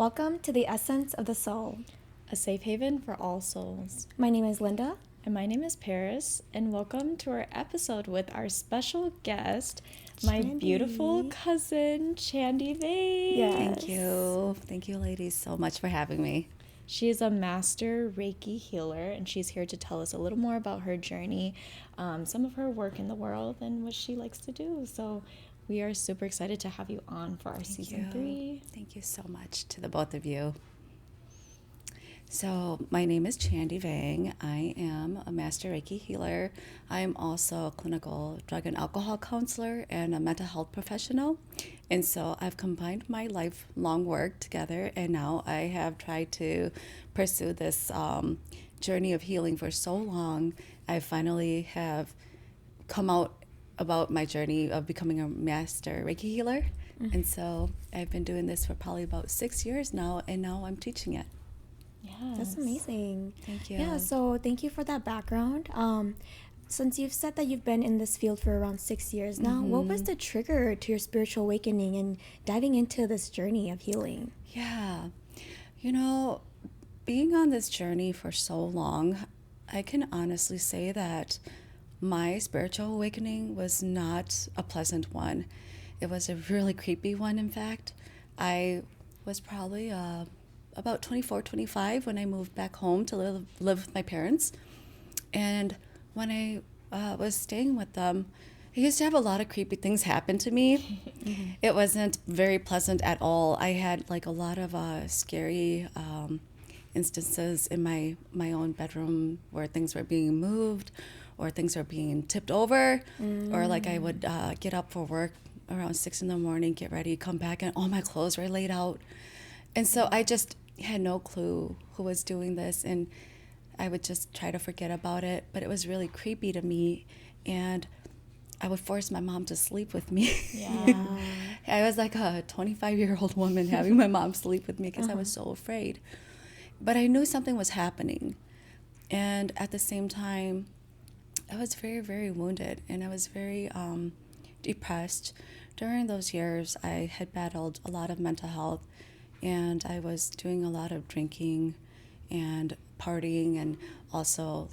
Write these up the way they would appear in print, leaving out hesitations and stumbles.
Welcome to the Essence of the Soul, a safe haven for all souls. My name is Linda. And my name is Paris, and welcome to our episode with our special guest, my beautiful cousin, Chandy Vang. Yes. Thank you, ladies, so much for having me. She is a master Reiki healer, and she's here to tell us a little more about her journey, some of her work in the world, and what she likes to do. So we are super excited to have you on for our season 3. Thank you so much to the both of you. So my name is Chandy Vang. I am a master Reiki healer. I am also a clinical drug and alcohol counselor and a mental health professional. And so I've combined my lifelong work together, and now I have tried to pursue this journey of healing for so long. I finally have come out about my journey of becoming a master Reiki healer. Mm-hmm. And so I've been doing this for probably about 6 years now, and now I'm teaching it. Yeah, that's amazing. Thank you. Yeah, so thank you for that background. Since you've said that you've been in this field for around 6 years now, what was the trigger to your spiritual awakening and diving into this journey of healing? Yeah, being on this journey for so long, I can honestly say that my spiritual awakening was not a pleasant one. It was a really creepy one, in fact. I was probably about 24, 25 when I moved back home to live with my parents. And when I was staying with them, I used to have a lot of creepy things happen to me. Mm-hmm. It wasn't very pleasant at all. I had a lot of scary instances in my own bedroom where things were being moved or things were being tipped over, or I would get up for work around 6 a.m, get ready, come back, and all my clothes were laid out. And so I just had no clue who was doing this, and I would just try to forget about it, but it was really creepy to me, and I would force my mom to sleep with me. Yeah. I was like a 25-year-old woman having my mom sleep with me because I was so afraid. But I knew something was happening, and at the same time, I was very, very wounded, and I was very depressed. During those years, I had battled a lot of mental health, and I was doing a lot of drinking and partying, and also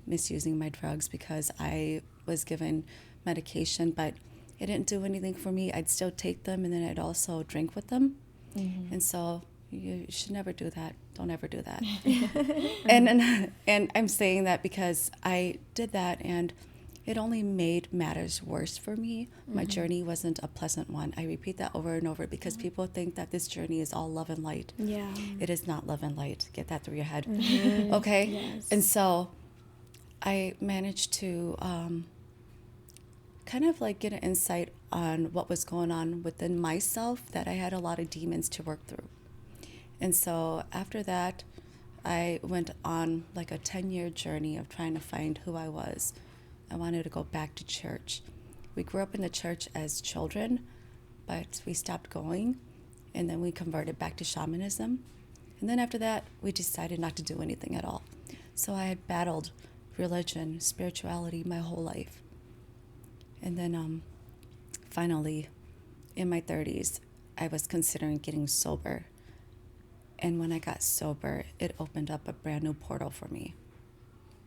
misusing my drugs because I was given medication, but it didn't do anything for me. I'd still take them, and then I'd also drink with them. Mm-hmm. And so you should never do that. Don't ever do that. and I'm saying that because I did that, and it only made matters worse for me. My journey wasn't a pleasant one. I repeat that over and over because people think that this journey is all love and light. Yeah. It is not love and light. Get that through your head. Mm-hmm. Okay? Yes. And so I managed to kind of get an insight on what was going on within myself, that I had a lot of demons to work through. And so after that, I went on a 10-year journey of trying to find who I was. I wanted to go back to church. We grew up in the church as children, but we stopped going, and then we converted back to shamanism. And then after that, we decided not to do anything at all. So I had battled religion, spirituality my whole life. And then finally, in my 30s, I was considering getting sober. And when I got sober, it opened up a brand new portal for me.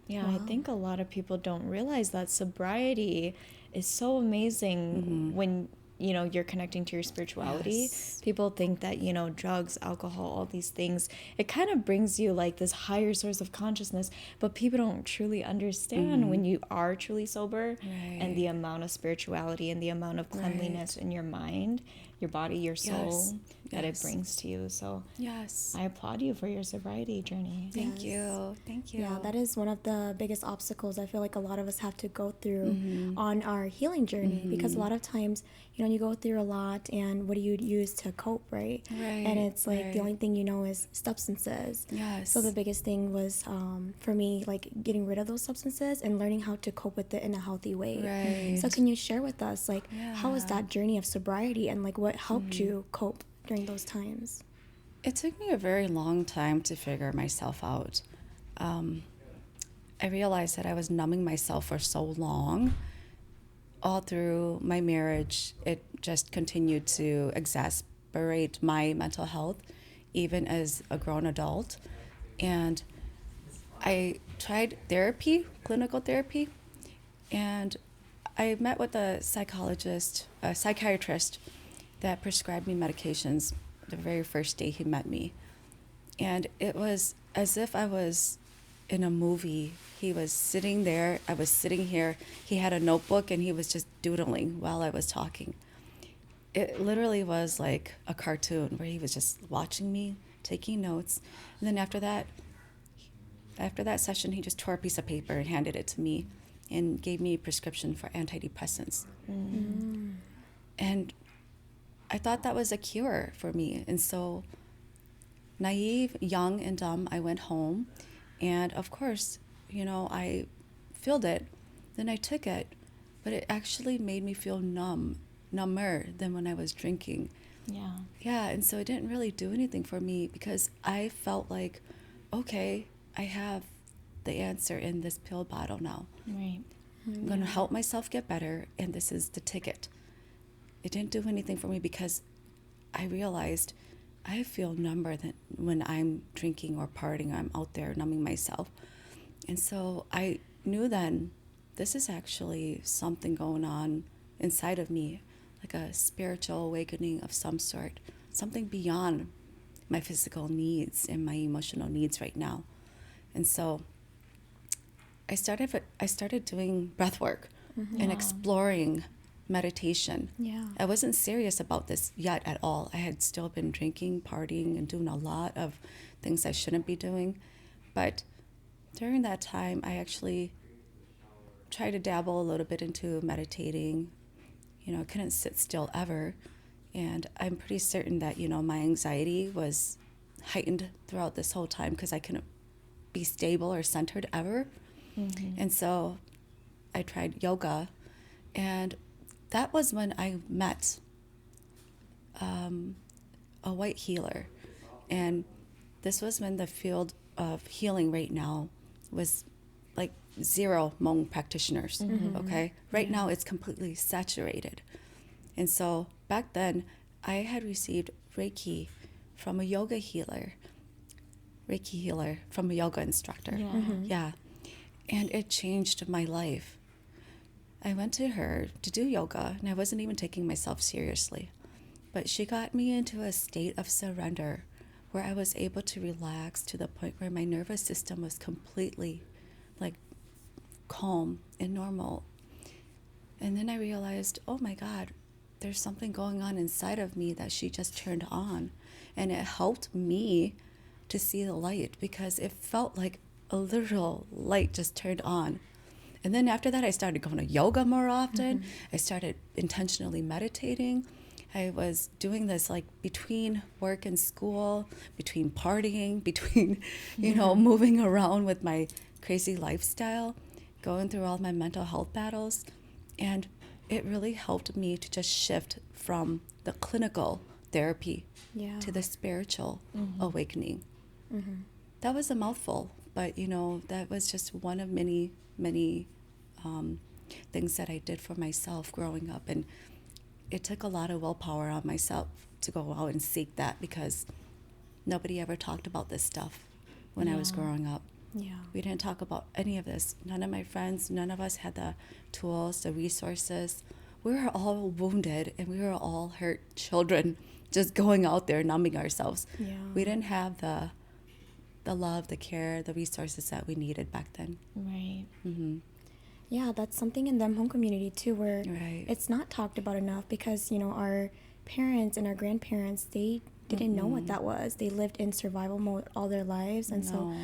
Yeah, wow. I think a lot of people don't realize that sobriety is so amazing when, you're connecting to your spirituality. Yes. People think that, drugs, alcohol, all these things, it kind of brings you this higher source of consciousness, but people don't truly understand when you are truly sober, right, and the amount of spirituality and the amount of cleanliness in your mind, your body, your soul, that it brings to you. So yes, I applaud you for your sobriety journey. Thank you. Yeah, that is one of the biggest obstacles I feel like a lot of us have to go through on our healing journey, because a lot of times, you go through a lot, and what do you use to cope, right? And it's the only thing is substances. Yes. So the biggest thing was for me, getting rid of those substances and learning how to cope with it in a healthy way. Right. So can you share with us how was that journey of sobriety, and what helped you cope during those times? It took me a very long time to figure myself out. I realized that I was numbing myself for so long. All through my marriage, it just continued to exacerbate my mental health, even as a grown adult. And I tried therapy, clinical therapy, and I met with a psychiatrist that prescribed me medications the very first day he met me. And it was as if I was in a movie. He was sitting there, I was sitting here. He had a notebook and he was just doodling while I was talking. It literally was like a cartoon where he was just watching me, taking notes. And then after that session, he just tore a piece of paper and handed it to me and gave me a prescription for antidepressants. Mm-hmm. And I thought that was a cure for me. And so, naive, young, and dumb, I went home. And of course, I filled it. Then I took it. But it actually made me feel number than when I was drinking. Yeah. Yeah, and so it didn't really do anything for me because I felt like, okay, I have the answer in this pill bottle now. Right. I'm going to help myself get better, and this is the ticket. It didn't do anything for me because I realized I feel number than when I'm drinking or partying, or I'm out there numbing myself. And so I knew then this is actually something going on inside of me, like a spiritual awakening of some sort, something beyond my physical needs and my emotional needs right now. And so I started doing breath work and exploring meditation. Yeah. I wasn't serious about this yet at all. I had still been drinking, partying, and doing a lot of things I shouldn't be doing. But during that time, I actually tried to dabble a little bit into meditating. I couldn't sit still ever. And I'm pretty certain that, my anxiety was heightened throughout this whole time because I couldn't be stable or centered ever. Mm-hmm. And so I tried yoga, and that was when I met a white healer. And this was when the field of healing right now was like 0 Hmong practitioners, okay? Right now it's completely saturated. And so back then I had received Reiki from a yoga healer, from a yoga instructor. Yeah. Yeah. And it changed my life. I went to her to do yoga, and I wasn't even taking myself seriously. But she got me into a state of surrender where I was able to relax to the point where my nervous system was completely like calm and normal. And then I realized, oh my God, there's something going on inside of me that she just turned on. And it helped me to see the light because it felt like a literal light just turned on. And then after that, I started going to yoga more often. I started intentionally meditating. I was doing this like between work and school, between partying, between, moving around with my crazy lifestyle, going through all my mental health battles. And it really helped me to just shift from the clinical therapy to the spiritual awakening. That was a mouthful, but that was just one of many things that I did for myself growing up. And it took a lot of willpower on myself to go out and seek that because nobody ever talked about this stuff when I was growing up. Yeah. We didn't talk about any of this. None of my friends, none of us had the tools, the resources. We were all wounded and we were all hurt children just going out there numbing ourselves. Yeah. We didn't have the love, the care, the resources that we needed back then. Right. Yeah, that's something in the Hmong community too, where Right. it's not talked about enough because, our parents and our grandparents, they didn't know what that was. They lived in survival mode all their lives. And so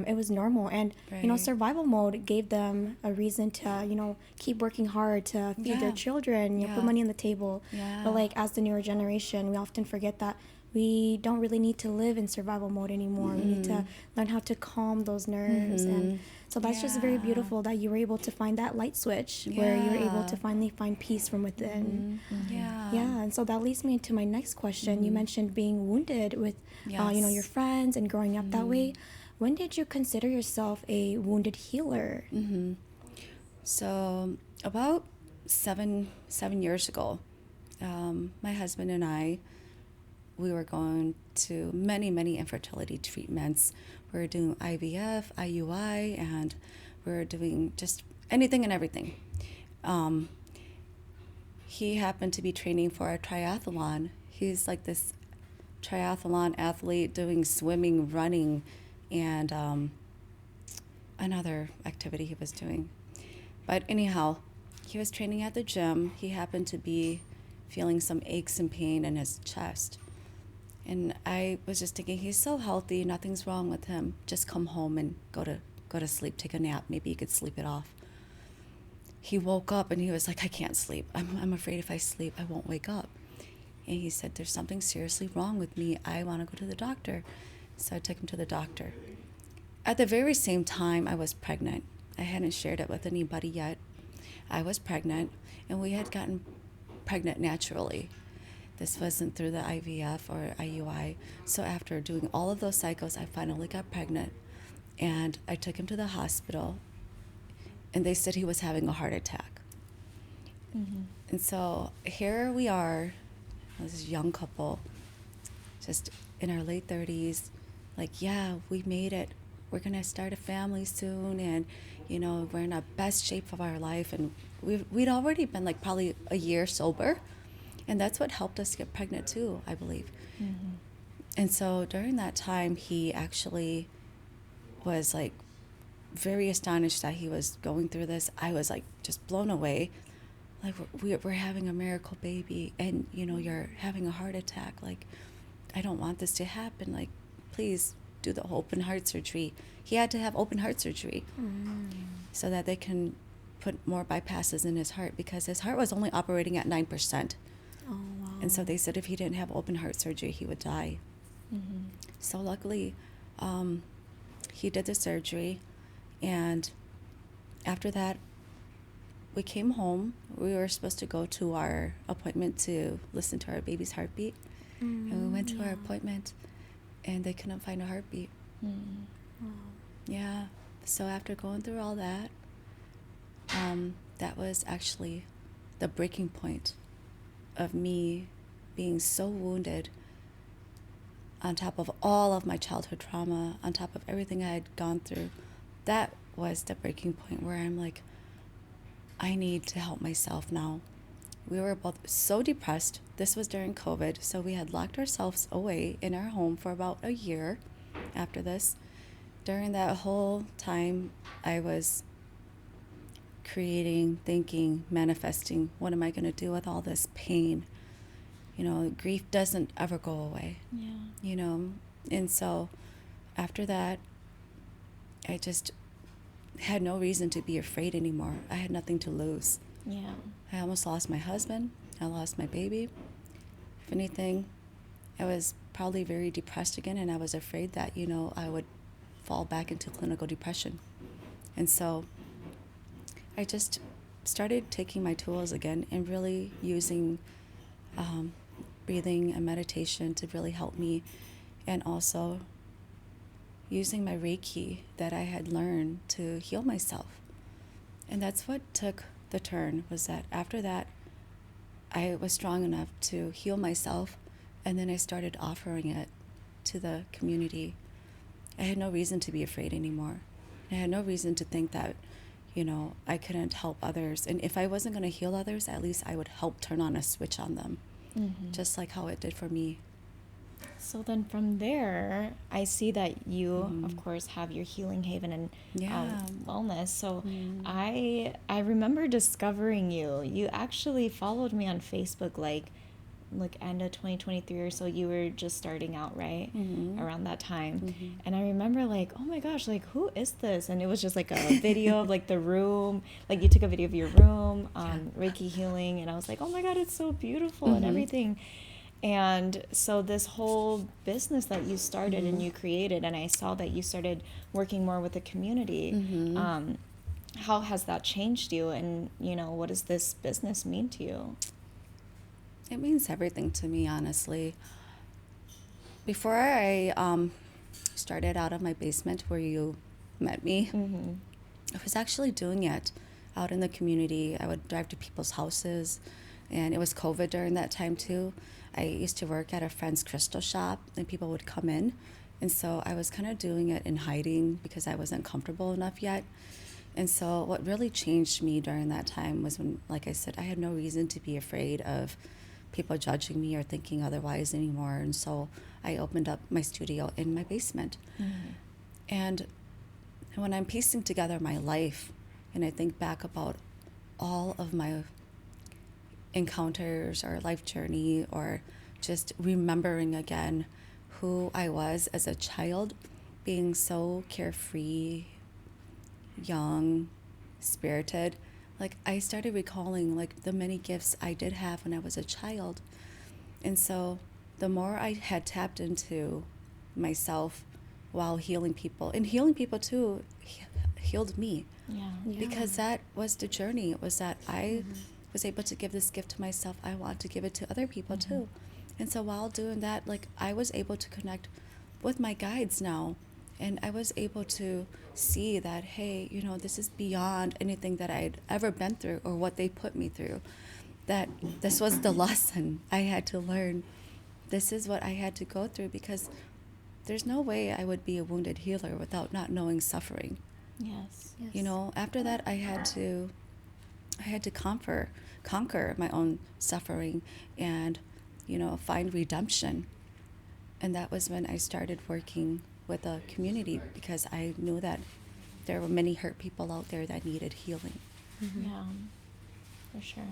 it was normal. And, Right. survival mode gave them a reason to, keep working hard to feed their children, put money on the table. Yeah. But like as the newer generation, we often forget that we don't really need to live in survival mode anymore. We need to learn how to calm those nerves. And so that's just very beautiful that you were able to find that light switch where you were able to finally find peace from within. Yeah. Yeah, and so that leads me to my next question. You mentioned being wounded with, Yes. your friends and growing up that way. When did you consider yourself a wounded healer? So about seven years ago, my husband and I we were going to many, many infertility treatments. We were doing IVF, IUI, and we were doing just anything and everything. He happened to be training for a triathlon. He's like this triathlon athlete doing swimming, running, and another activity he was doing. But anyhow, he was training at the gym. He happened to be feeling some aches and pain in his chest. And I was just thinking, he's so healthy, nothing's wrong with him. Just come home and go to sleep, take a nap. Maybe you could sleep it off. He woke up and he was like, I can't sleep. I'm afraid if I sleep, I won't wake up. And he said, there's something seriously wrong with me. I want to go to the doctor. So I took him to the doctor. At the very same time, I was pregnant. I hadn't shared it with anybody yet. I was pregnant, and we had gotten pregnant naturally. This wasn't through the IVF or IUI. So after doing all of those cycles, I finally got pregnant, and I took him to the hospital, and they said he was having a heart attack. Mm-hmm. And so here we are, this young couple, just in our late 30s, like, yeah, we made it. We're going to start a family soon, and, you know, we're in the best shape of our life. And we'd already been, like, probably a year sober, and that's what helped us get pregnant, too, I believe. Mm-hmm. And so during that time, he actually was, like, very astonished that he was going through this. I was, like, just blown away. Like, we're having a miracle baby, and, you know, you're having a heart attack. Like, I don't want this to happen. Like, please do the open heart surgery. He had to have open heart surgery so that they can put more bypasses in his heart, because his heart was only operating at 9%. Oh, wow. And so they said if he didn't have open heart surgery, he would die. Mm-hmm. So luckily, he did the surgery, and after that, we came home. We were supposed to go to our appointment to listen to our baby's heartbeat. And we went to our appointment, and they couldn't find a heartbeat. Yeah. So after going through all that, that was actually the breaking point of me being so wounded, on top of all of my childhood trauma, on top of everything I had gone through. That was the breaking point where I'm like, I need to help myself now. We were both so depressed. This was during COVID, so we had locked ourselves away in our home for about a year after this. During that whole time, I was creating, thinking, manifesting, what am I going to do with all this pain? You know, grief doesn't ever go away. Yeah. You know, and so after that, I just had no reason to be afraid anymore. I had nothing to lose. Yeah. I almost lost my husband. I lost my baby. If anything, I was probably very depressed again, and I was afraid that, you know, I would fall back into clinical depression. And so I just started taking my tools again and really using breathing and meditation to really help me, and also using my Reiki that I had learned to heal myself. And that's what took the turn, was that after that, I was strong enough to heal myself, and then I started offering it to the community. I had no reason to be afraid anymore. I had no reason to think that, you know, I couldn't help others. And if I wasn't going to heal others, at least I would help turn on a switch on them, just like how it did for me. So then from there, I see that you, of course, have your Healing Haven and wellness. So I remember discovering you. You actually followed me on Facebook like end of 2023 or so. You were just starting out, right? Around that time. And I remember like, oh my gosh, like, who is this? And it was just like a video of like the room. Like you took a video of your room, Reiki healing. And I was like, oh my God, it's so beautiful and everything. And so this whole business that you started and you created, and I saw that you started working more with the community. How has that changed you? And, you know, what does this business mean to you? It means everything to me, honestly. Before I started out of my basement where you met me, I was actually doing it out in the community. I would drive to people's houses. And it was COVID during that time too. I used to work at a friend's crystal shop, and people would come in. And so I was kind of doing it in hiding because I wasn't comfortable enough yet. And so what really changed me during that time was when, like I said, I had no reason to be afraid of people judging me or thinking otherwise anymore. And so I opened up my studio in my basement. Mm-hmm. And when I'm piecing together my life and I think back about all of my encounters or life journey, or just remembering again who I was as a child, being so carefree, young, spirited, like I started recalling like the many gifts I did have when I was a child. And so the more I had tapped into myself while healing people, and healing people too healed me. Yeah. Because that was the journey. It was that I was able to give this gift to myself. I want to give it to other people too. And so while doing that, like I was able to connect with my guides now. And I was able to see that, hey, you know, this is beyond anything that I'd ever been through or what they put me through. That this was the lesson I had to learn. This is what I had to go through, because there's no way I would be a wounded healer without not knowing suffering. Yes. You know, after that I had to conquer my own suffering and, you know, find redemption. And that was when I started working with a community, because I knew that there were many hurt people out there that needed healing. Yeah, for sure.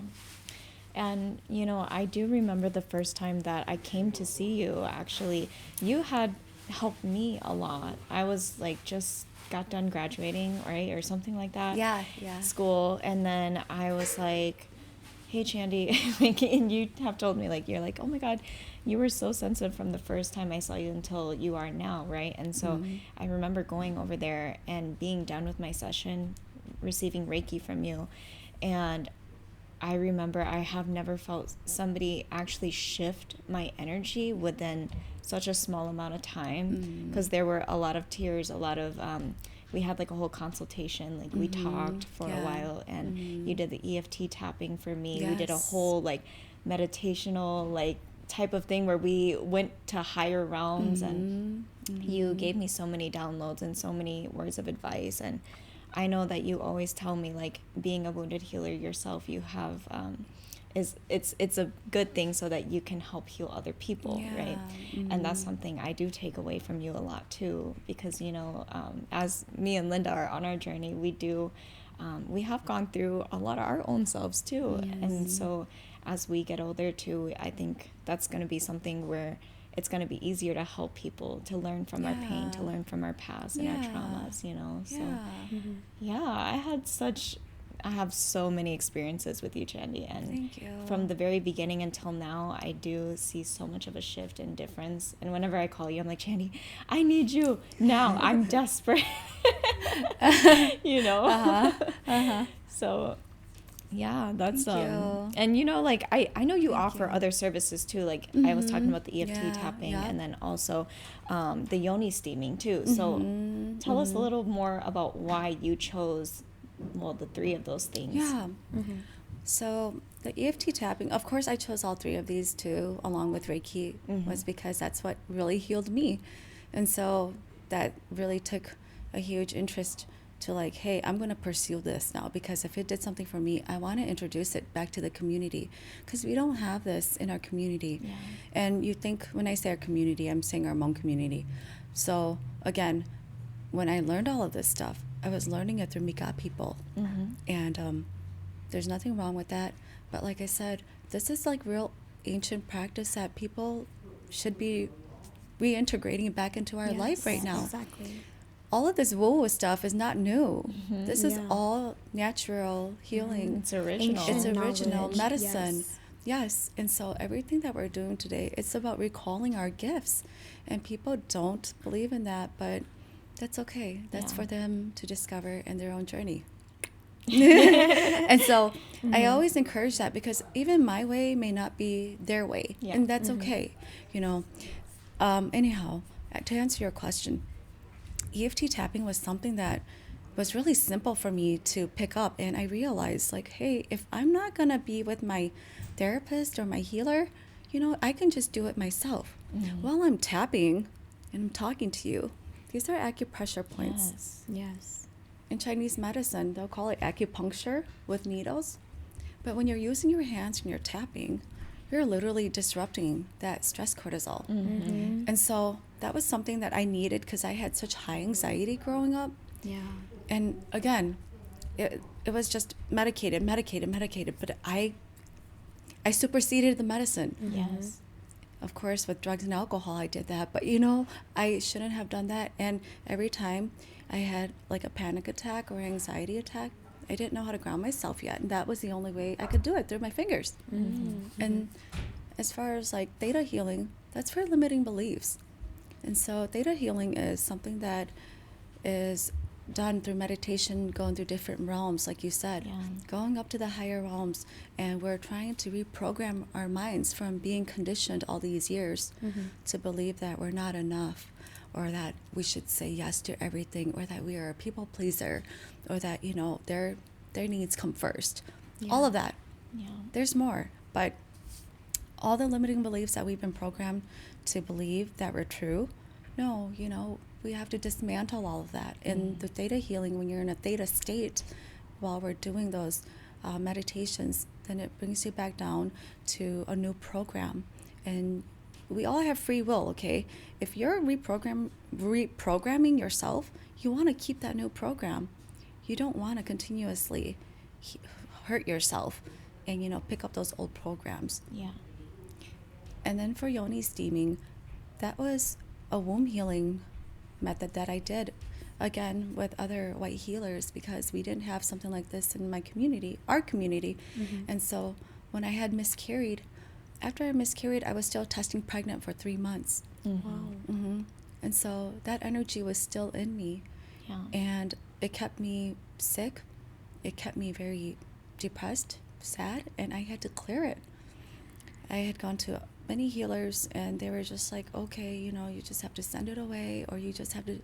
And, you know, I do remember the first time that I came to see you, actually, you had helped me a lot. I was like, just got done graduating, right? Or something like that. Yeah. School. And then I was like, hey, Chandy, and you have told me, like, you're like, oh my God, you were so sensitive from the first time I saw you until you are now, right? And so I remember going over there and being done with my session, receiving Reiki from you. And I remember I have never felt somebody actually shift my energy within such a small amount of time, because there were a lot of tears, a lot of... we had like a whole consultation, like we talked for a while, and you did the EFT tapping for me. Yes. We did a whole like meditational like type of thing where we went to higher realms, and you gave me so many downloads and so many words of advice. And I know that you always tell me, like, being a wounded healer yourself, you have it's a good thing so that you can help heal other people, right? And that's something I do take away from you a lot too, because, you know, as me and Linda are on our journey, we have gone through a lot of our own selves too. And so as we get older too, I think that's going to be something where it's going to be easier to help people, to learn from our pain, to learn from our past and our traumas, you know? So I have so many experiences with you, Chandy, and thank you. From the very beginning until now, I do see so much of a shift and difference. And whenever I call you, I'm like, Chandy, I need you now. I'm desperate. You know? So yeah, that's and you know, like I know you offer other services too, like I was talking about the EFT tapping and then also the yoni steaming too. So tell us a little more about why you chose, well, the three of those things. So the EFT tapping, of course I chose all three of these too, along with Reiki, was because that's what really healed me. And so that really took a huge interest to, like, hey, I'm going to pursue this now, because if it did something for me, I want to introduce it back to the community, because we don't have this in our community. And you think, when I say our community, I'm saying our Hmong community. So again, when I learned all of this stuff, I was learning it through Mika people. And there's nothing wrong with that. But like I said, this is like real ancient practice that people should be reintegrating back into our life right now. Exactly. All of this woo stuff is not new. This is all natural healing. It's original. It's original medicine. Yes. And so everything that we're doing today, it's about recalling our gifts. And people don't believe in that, but that's okay. That's for them to discover in their own journey. And so I always encourage that, because even my way may not be their way. And that's okay. You know, anyhow, to answer your question, EFT tapping was something that was really simple for me to pick up. And I realized, like, hey, if I'm not going to be with my therapist or my healer, I can just do it myself. While I'm tapping and I'm talking to you, these are acupressure points. Yes. In Chinese medicine, they'll call it acupuncture with needles. But when you're using your hands and you're tapping, you're literally disrupting that stress cortisol. And so that was something that I needed because I had such high anxiety growing up. Yeah. And again, it was just medicated. But I superseded the medicine. Yes. Of course, with drugs and alcohol, I did that. But, I shouldn't have done that. And every time I had like a panic attack or anxiety attack, I didn't know how to ground myself yet. And that was the only way I could do it, through my fingers. And as far as like theta healing, that's for limiting beliefs. And so theta healing is something that is done through meditation, going through different realms, like you said, going up to the higher realms. And we're trying to reprogram our minds from being conditioned all these years to believe that we're not enough, or that we should say yes to everything, or that we are a people pleaser, or that, their needs come first. All of that. There's more. But all the limiting beliefs that we've been programmed to believe that were true, no, we have to dismantle all of that. In the theta healing, when you're in a theta state while we're doing those meditations, then it brings you back down to a new program. And we all have free will, okay? If you're reprogramming yourself, you want to keep that new program. You don't want to continuously hurt yourself and, pick up those old programs. Yeah. And then for yoni steaming, that was a womb healing method that I did, again, with other white healers, because we didn't have something like this in our community. And so when I had miscarried, after I miscarried, I was still testing pregnant for 3 months. Wow. And so that energy was still in me. And it kept me sick. It kept me very depressed, sad, and I had to clear it. I had gone to many healers, and they were just like, okay, you just have to send it away, or you just have to,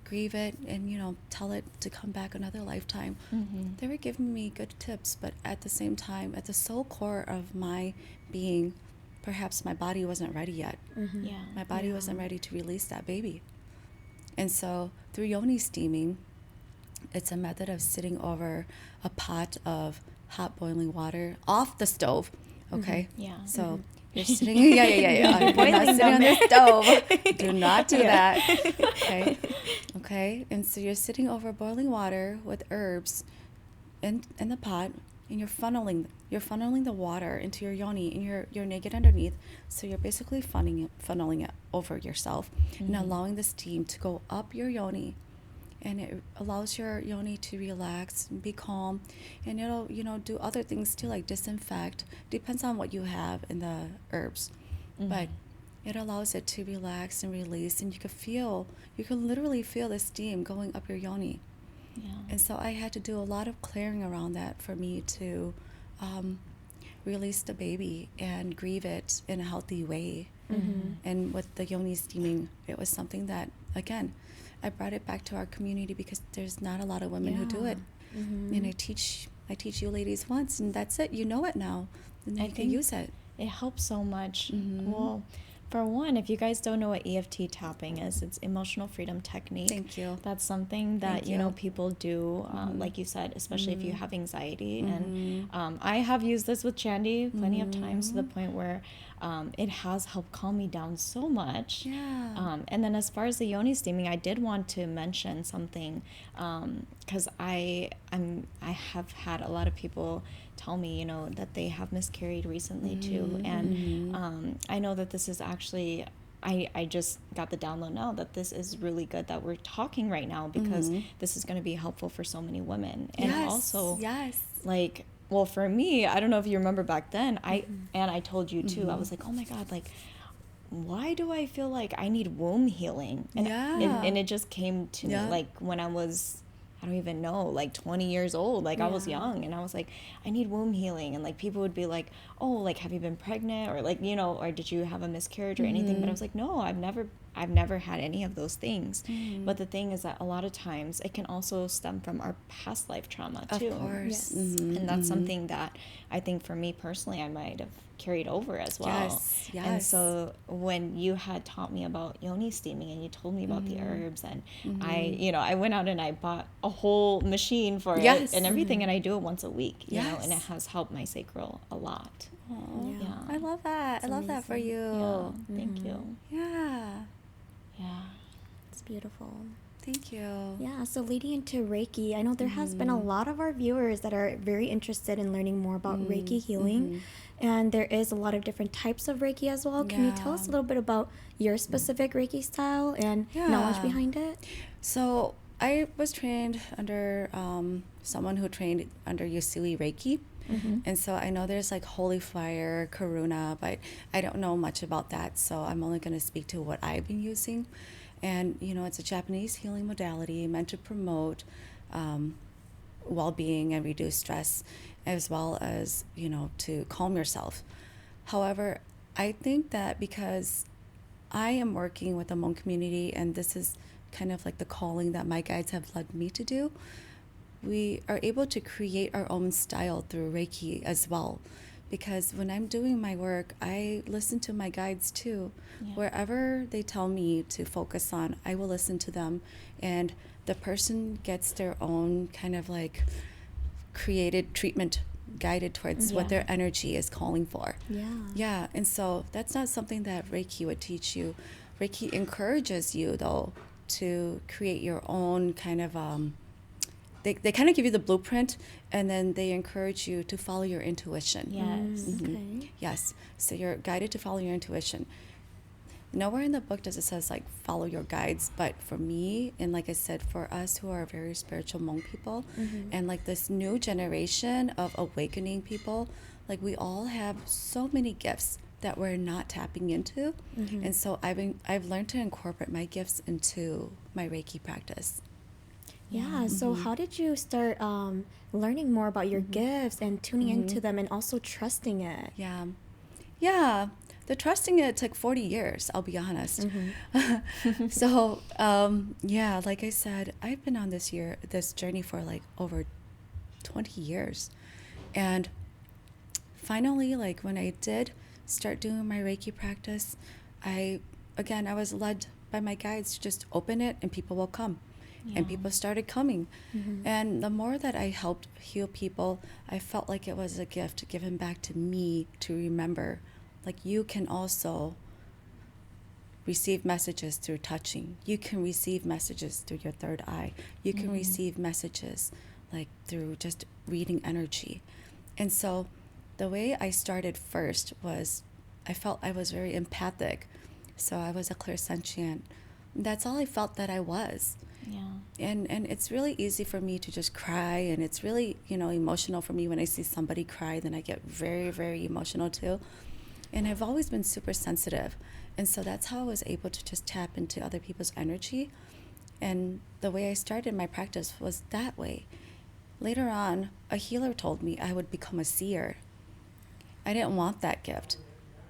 grieve it and, tell it to come back another lifetime. They were giving me good tips, but at the same time, at the soul core of my being, perhaps my body wasn't ready yet. My body wasn't ready to release that baby. And so through yoni steaming, it's a method of sitting over a pot of hot boiling water off the stove. Okay? So you're sitting, You're not sitting on the stove. Do not do that. Okay. And so you're sitting over boiling water with herbs in the pot, and you're funneling the water into your yoni, and you're naked underneath. So you're basically funneling it over yourself, and allowing the steam to go up your yoni. And it allows your yoni to relax and be calm, and it'll do other things too, like disinfect. Depends on what you have in the herbs, but it allows it to relax and release, and you can literally feel the steam going up your yoni. And so I had to do a lot of clearing around that for me to release the baby and grieve it in a healthy way. And with the yoni steaming, it was something that, again, I brought it back to our community because there's not a lot of women who do it. And I teach you ladies once, and that's it. You know it now, and you can use it. It helps so much. Well, for one, if you guys don't know what EFT tapping is, it's emotional freedom technique. Thank you. That's something that, people do, like you said, especially if you have anxiety. And I have used this with Chandy plenty of times, to the point where it has helped calm me down so much. And then as far as the yoni steaming, I did want to mention something, because I have had a lot of people tell me, that they have miscarried recently too. And I know that this is actually, I just got the download now that this is really good that we're talking right now, because this is going to be helpful for so many women. And also, like, well, for me, I don't know if you remember back then, I told you too, I was like, oh my God, like, why do I feel like I need womb healing? And and it just came to me, like, when I was, I don't even know, like 20 years old, like I was young, and I was like, I need womb healing. And like people would be like, oh, like, have you been pregnant, or like, or did you have a miscarriage or anything? But I was like, no, I've never I've never had any of those things. But the thing is that a lot of times it can also stem from our past life trauma too. Of course. Yes. And that's something that I think for me personally, I might have carried over as well. Yes. And so when you had taught me about yoni steaming and you told me about the herbs, and I went out and I bought a whole machine for it and everything, and I do it once a week, you know, and it has helped my sacral a lot. Oh, Yeah. I love that. I love that for you. Yeah. Thank you. Yeah. Yeah. It's beautiful. Thank you. Yeah, so leading into Reiki, I know there has been a lot of our viewers that are very interested in learning more about Reiki healing. And there is a lot of different types of Reiki as well. Can you tell us a little bit about your specific Reiki style and knowledge behind it? So I was trained under someone who trained under Yusui Reiki. And so I know there's like Holy Fire, Karuna, but I don't know much about that. So I'm only going to speak to what I've been using. And, you know, it's a Japanese healing modality meant to promote well-being and reduce stress, as well as, you know, to calm yourself. However, I think that because I am working with the Hmong community, and this is kind of like the calling that my guides have led me to do, we are able to create our own style through Reiki as well. Because when I'm doing my work, I listen to my guides too. Wherever they tell me to focus on, I will listen to them. And the person gets their own kind of like created treatment guided towards what their energy is calling for. Yeah. And so that's not something that Reiki would teach you. Reiki encourages you, though, to create your own kind of they kind of give you the blueprint, and then they encourage you to follow your intuition. Yes. Okay. Yes. So you're guided to follow your intuition. Nowhere in the book does it says like follow your guides, but for me, and like I said, for us who are very spiritual Hmong people, and like this new generation of awakening people, like we all have so many gifts that we're not tapping into, and so I've learned to incorporate my gifts into my Reiki practice. Yeah, so how did you start learning more about your gifts and tuning into them and also trusting it? Yeah. The trusting it took 40 years, I'll be honest. So, like I said, I've been on this journey for like over 20 years. And finally, like when I did start doing my Reiki practice, I was led by my guides to just open it and people will come. And people started coming. And the more that I helped heal people, I felt like it was a gift given back to me to remember, like you can also receive messages through touching. You can receive messages through your third eye. You can receive messages like through just reading energy. And so the way I started first was I felt I was very empathic. So I was a clairsentient. That's all I felt that I was. And it's really easy for me to just cry, and it's really, you know, emotional for me when I see somebody cry. Then I get very, very emotional too. And I've always been super sensitive, and so that's how I was able to just tap into other people's energy. And the way I started my practice was that way. Later on, a healer told me I would become a seer. I didn't want that gift,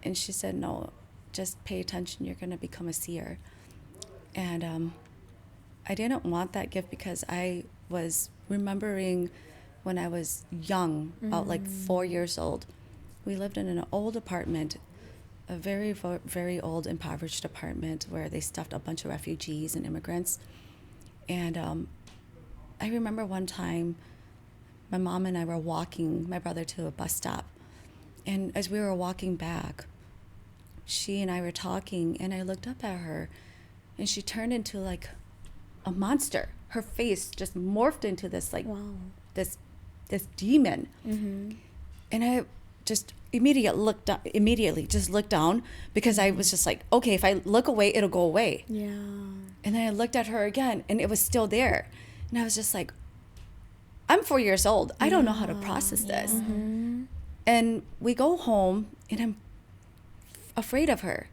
and she said, no, just pay attention, you're going to become a seer. And I didn't want that gift because I was remembering when I was young, about like 4 years old. We lived in an old apartment, a very, very old, impoverished apartment where they stuffed a bunch of refugees and immigrants. And I remember one time my mom and I were walking my brother to a bus stop. And as we were walking back, she and I were talking, and I looked up at her, and she turned into like a monster. Her face just morphed into this like this demon. And I just immediately just looked down, because I was just like, okay, if I look away, it'll go away. And then I looked at her again, and it was still there. And I was just like, I'm 4 years old. I don't know how to process this. And we go home, and I'm afraid of her.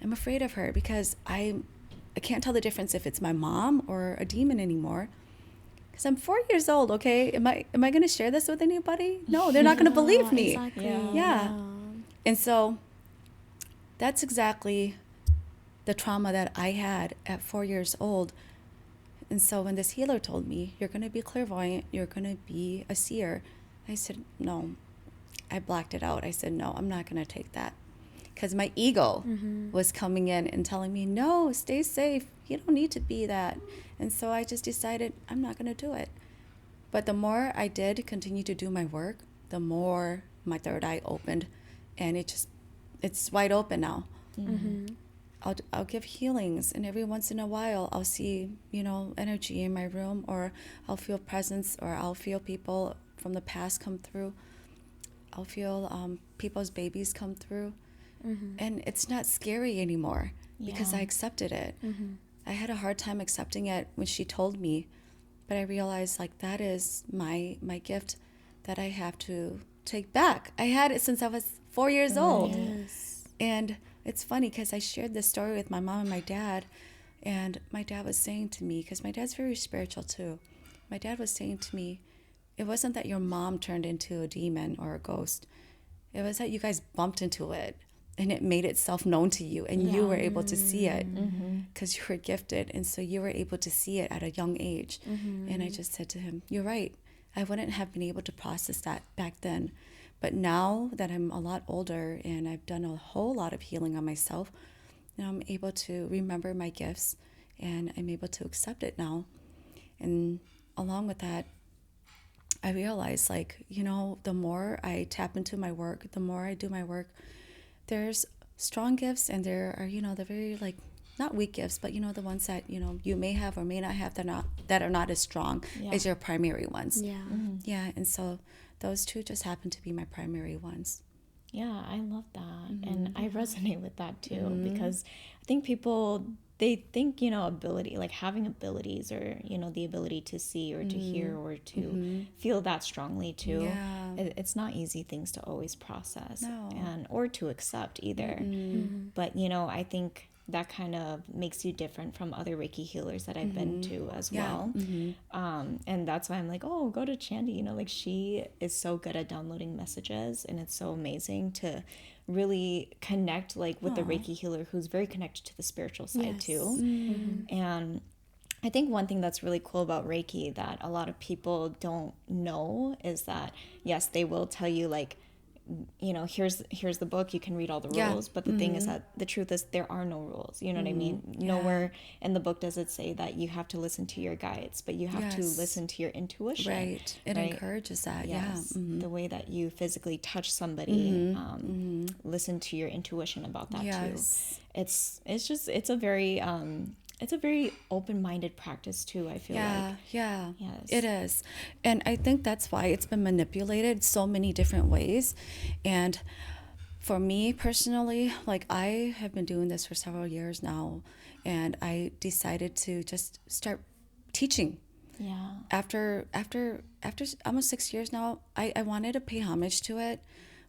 I'm afraid of her because I can't tell the difference if it's my mom or a demon anymore. Because I'm 4 years old, okay? Am I going to share this with anybody? No, they're not going to believe me. Exactly. Yeah. And so that's exactly the trauma that I had at 4 years old. And so when this healer told me, you're going to be clairvoyant, you're going to be a seer, I said, no. I blacked it out. I said, no, I'm not going to take that. Because my ego was coming in and telling me, no, stay safe. You don't need to be that. And so I just decided I'm not going to do it. But the more I did continue to do my work, the more my third eye opened. And it's wide open now. I'll give healings, and every once in a while I'll see, energy in my room, or I'll feel presence, or I'll feel people from the past come through. I'll feel people's babies come through. And it's not scary anymore because I accepted it. I had a hard time accepting it when she told me, but I realized like that is my gift that I have to take back. I had it since I was 4 years old. Yes. And it's funny because I shared this story with my mom and my dad, and my dad was saying to me, because my dad's very spiritual too, my dad was saying to me, it wasn't that your mom turned into a demon or a ghost. It was that you guys bumped into it and it made itself known to you, and you were able to see it because you were gifted. And so you were able to see it at a young age. And I just said to him, you're right. I wouldn't have been able to process that back then. But now that I'm a lot older and I've done a whole lot of healing on myself, now I'm able to remember my gifts, and I'm able to accept it now. And along with that, I realize, the more I tap into my work, the more I do my work, there's strong gifts, and there are, the very, not weak gifts, but, the ones that, you may have or may not have that are not as strong as your primary ones. Yeah. Yeah, and so those two just happen to be my primary ones. Yeah, I love that. And I resonate with that too, because I think people, they think, ability, like having abilities, or, the ability to see or to hear or to feel that strongly too. Yeah. It's not easy things to always process No. or to accept either. But, I think that kind of makes you different from other Reiki healers that I've been to as well. And that's why I'm like, oh, go to Chandy, she is so good at downloading messages, and it's so amazing to really connect with the Reiki healer who's very connected to the spiritual side too. And I think one thing that's really cool about Reiki that a lot of people don't know is that, yes, they will tell you here's the book, you can read all the rules, but the thing is that the truth is there are no rules, what I mean? Nowhere in the book does it say that you have to listen to your guides, but you have to listen to your intuition. Right. It encourages that. Yes. The way that you physically touch somebody, listen to your intuition about that too. It's a very open-minded practice too, I feel like. Yeah, yes. It is. And I think that's why it's been manipulated so many different ways. And for me personally, I have been doing this for several years now, and I decided to just start teaching. Yeah. After almost 6 years now, I wanted to pay homage to it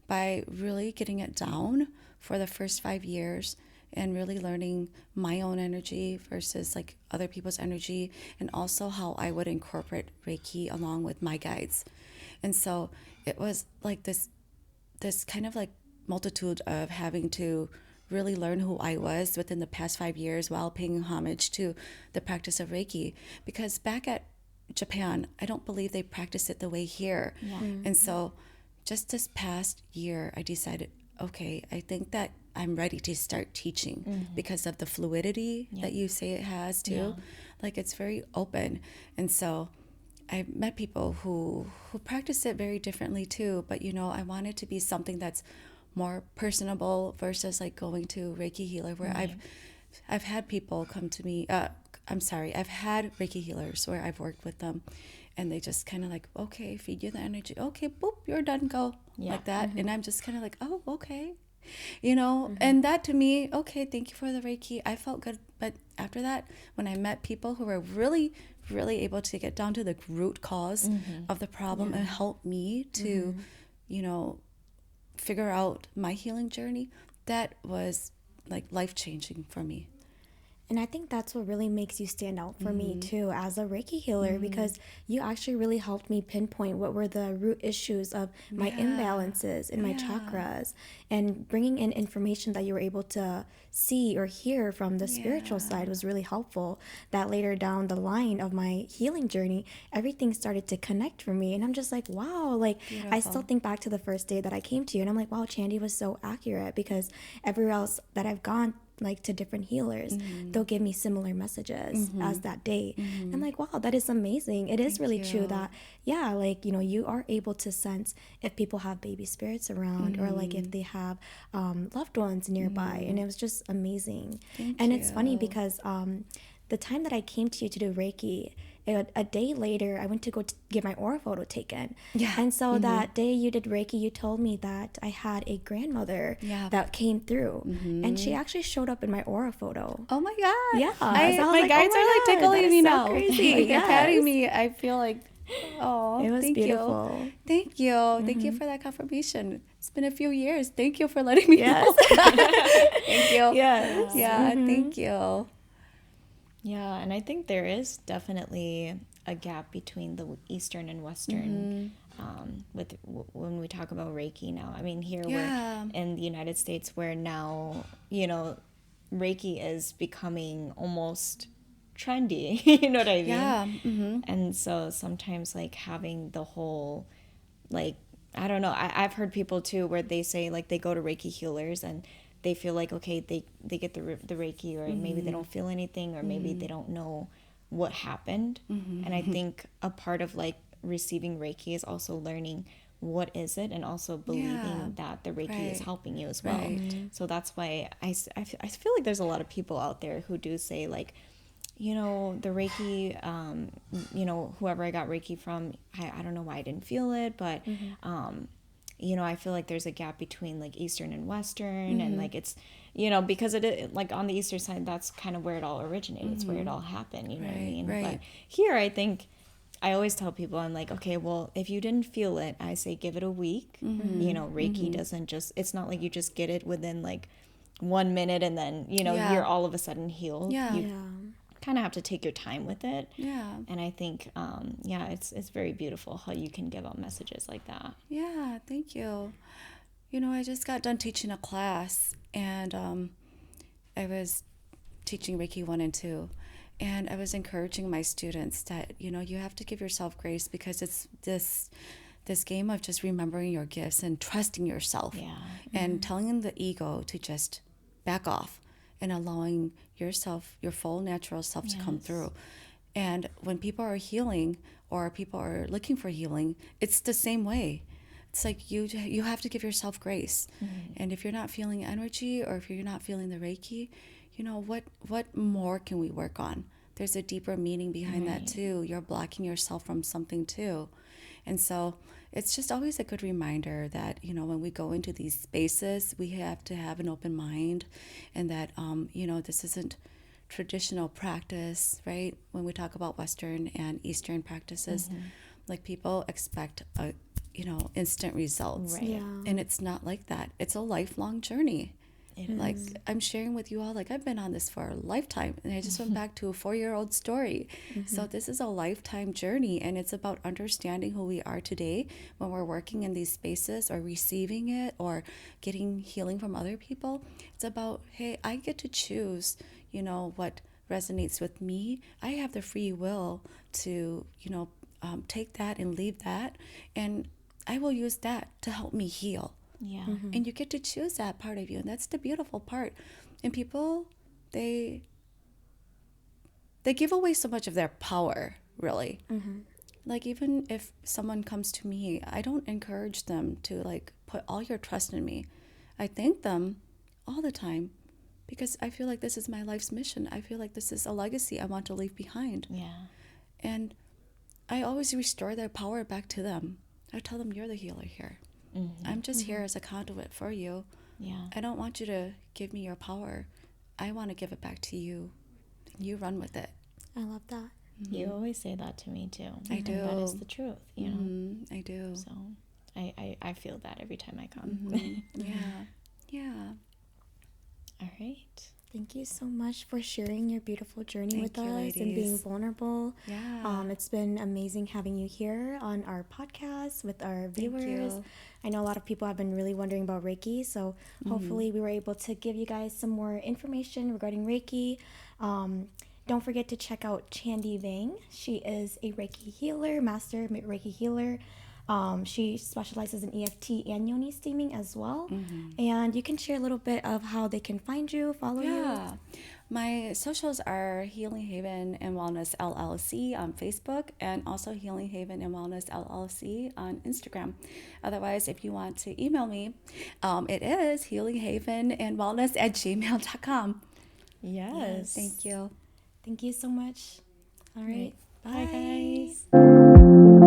by really getting it down for the first 5 years, and really learning my own energy versus other people's energy, and also how I would incorporate Reiki along with my guides. And so it was this kind of multitude of having to really learn who I was within the past 5 years while paying homage to the practice of Reiki. Because back at Japan, I don't believe they practice it the way here. Yeah. And so just this past year, I decided, okay, I think that I'm ready to start teaching because of the fluidity that you say it has too. It's very open. And so I met people who practice it very differently too, but I want it to be something that's more personable versus going to Reiki Healer, where I've had people come to me, I've had Reiki healers where I've worked with them, and they just kind of okay, feed you the energy, okay, boop, you're done, go, like that. And I'm just kind of oh, okay. And that to me, okay, thank you for the Reiki, I felt good. But after that, when I met people who were really, really able to get down to the root cause of the problem and help me to, figure out my healing journey, that was life-changing for me. And I think that's what really makes you stand out for me too as a Reiki healer, because you actually really helped me pinpoint what were the root issues of my imbalances in my chakras, and bringing in information that you were able to see or hear from the spiritual side was really helpful. That later down the line of my healing journey, everything started to connect for me, and I'm just like, wow, like I still think back to the first day that I came to you, and I'm like, wow, Chandy was so accurate, because everywhere else that I've gone, like to different healers, they'll give me similar messages as that day. I'm like, wow, that is amazing. It is really true that, yeah, like, you know, you are able to sense if people have baby spirits around, or like if they have loved ones nearby. And it was just amazing. And it's funny because the time that I came to you to do Reiki, a day later, I went to go get my aura photo taken. Yeah. And so that day you did Reiki, you told me that I had a grandmother that came through. And she actually showed up in my aura photo. Oh my God. Yeah. My guides are like tickling me now. Crazy. Like, they're patting me. I feel like, oh, it was thank beautiful. you. Thank you. Thank you for that confirmation. It's been a few years. Thank you for letting me know. Thank you. Yes. Yeah, thank you. Yeah, and I think there is definitely a gap between the Eastern and Western when we talk about Reiki now. I mean, here we're in the United States, where now, you know, Reiki is becoming almost trendy. You know what I mean? Yeah. And so sometimes, like, having the whole, like, I don't know, I've heard people too where they say, like, they go to Reiki healers and they feel like, okay, they get the Reiki, or maybe they don't feel anything, or maybe they don't know what happened. And I think a part of, like, receiving Reiki is also learning what is it, and also believing that the Reiki is helping you as well. So that's why I feel like there's a lot of people out there who do say, like, you know, the Reiki, you know, whoever I got Reiki from, I don't know why I didn't feel it, but you know, I feel like there's a gap between, like, Eastern and Western, and, like, it's, you know, because it, like, on the Eastern side, that's kind of where it all originated. It's where it all happened, you know what I mean? But here, I think, I always tell people, I'm like, okay, well, if you didn't feel it, I say give it a week. You know, Reiki doesn't just, it's not like you just get it within, like, 1 minute and then, you know, you're all of a sudden healed. You kind of have to take your time with it. And I think it's very beautiful how you can give out messages like that. Thank you. You know, I just got done teaching a class, and I was teaching Reiki 1 and 2, and I was encouraging my students that, you know, you have to give yourself grace, because it's this game of just remembering your gifts and trusting yourself, and telling the ego to just back off, and allowing yourself, your full natural self, to come through. And when people are healing, or people are looking for healing, it's the same way. It's like you have to give yourself grace. And if you're not feeling energy, or if you're not feeling the Reiki, you know, what more can we work on? There's a deeper meaning behind that too. You're blocking yourself from something too. And so it's just always a good reminder that, you know, when we go into these spaces, we have to have an open mind, and that, you know, this isn't traditional practice, right? When we talk about Western and Eastern practices, like, people expect instant results. And it's not like that. It's a lifelong journey. Like, I'm sharing with you all, like, I've been on this for a lifetime, and I just went back to a 4-year-old story. So this is a lifetime journey, and it's about understanding who we are today when we're working in these spaces, or receiving it, or getting healing from other people. It's about, hey, I get to choose, you know, what resonates with me. I have the free will to, you know, take that and leave that, and I will use that to help me heal. And you get to choose that part of you, and that's the beautiful part. And people, they give away so much of their power, really. Like, even if someone comes to me, I don't encourage them to, like, put all your trust in me. I thank them all the time, because I feel like this is my life's mission. I feel like this is a legacy I want to leave behind. And I always restore their power back to them. I tell them, you're the healer here. I'm just here as a conduit for you. I don't want you to give me your power. I want to give it back to you. You run with it. I love that. You always say that to me too. I do. And that is the truth, you know. I do. So I feel that every time I come. Yeah. All right. Thank you so much for sharing your beautiful journey Thank with you, us ladies. and being vulnerable. Yeah. It's been amazing having you here on our podcast with our viewers. You. I know a lot of people have been really wondering about Reiki, so hopefully we were able to give you guys some more information regarding Reiki. Don't forget to check out Chandy Vang. She is a Reiki healer, master Reiki healer. She specializes in EFT and yoni steaming as well. And you can share a little bit of how they can find you, follow you. My socials are Healing Haven and Wellness LLC on Facebook, and also Healing Haven and Wellness LLC on Instagram. Otherwise, if you want to email me, it is healinghavenandwellness@gmail.com. Yes. Thank you. Thank you so much. All right. Bye, Bye. guys.